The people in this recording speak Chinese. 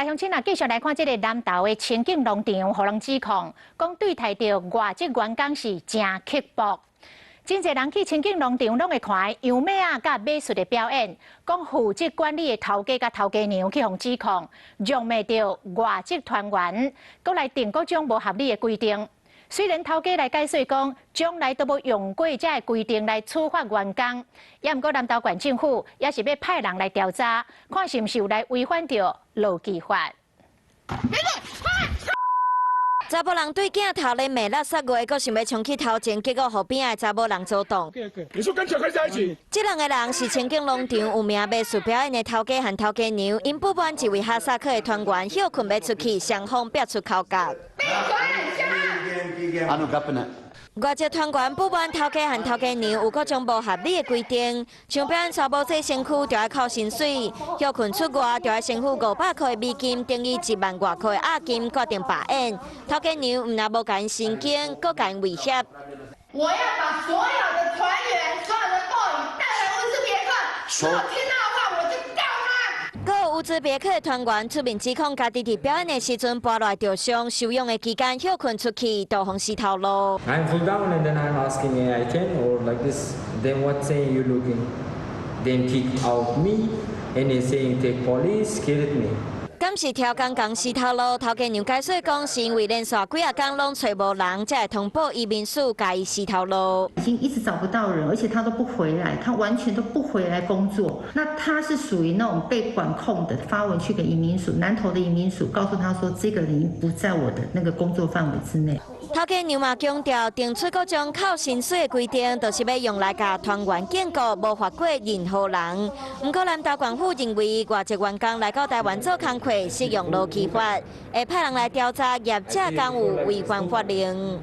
来乡亲啊，继续来看这个南投的清境农场，互人指控讲对待着外籍员工是真刻薄。真侪人去清境农场拢会看杨妹啊甲美术的表演，讲负责管理的头家甲头家娘去互指控，辱骂着外籍团员，搁来定各种无合理的规定。虽然头家来解释讲，将来都无用过这个规定来处罚员工，也毋过南投县政府也是要派人来调查，看是毋是有来违反着劳基法。查甫人对镜头咧骂垃圾话，阁想要冲去头前，结果后边的查某人遭动。你说跟小孩在一起？这两个人是清境农场有名美术表演的头家和头家娘，因不满一位哈萨克的团员休困要出去，双方逼出口角。外籍团员不满头家和头家娘有各种无合理的规定，像表演沙包这身躯就要扣薪水，休困出外就要身付500块美金，等于1万外块押金，决定罢演。头家娘唔但无甲因申请，搁甲因威胁。我要把所有的团员、所有的导演带回乌兹别克，如果听到的话，我就告他。搁有乌兹别克的团员出面指控家己伫表演的时阵跋落着伤，收养的期间休困出去，都方式头路。I'm full down and then I'm asking I can or like this. Then what saying you looking? Then kick out me and then saying take police, scared me. 敢是挑工公司头路，头家娘解释讲是因为连续几啊天拢找无人，才会通报移民署甲伊洗头路。已经一直找不到人，而且他都不回来，他完全都不回来工作。那他是属于那种被管控的，发文去给移民署，南投的移民署告诉他说，这个人不在我的那个工作范围之内。头家娘嘛强调，定出各种扣薪水的规定，就是要用来甲团员建构无法过任何人。不过南投县府认为，外籍员工来到台湾做工课适用劳基法，会派人来调查业者敢有违反法令。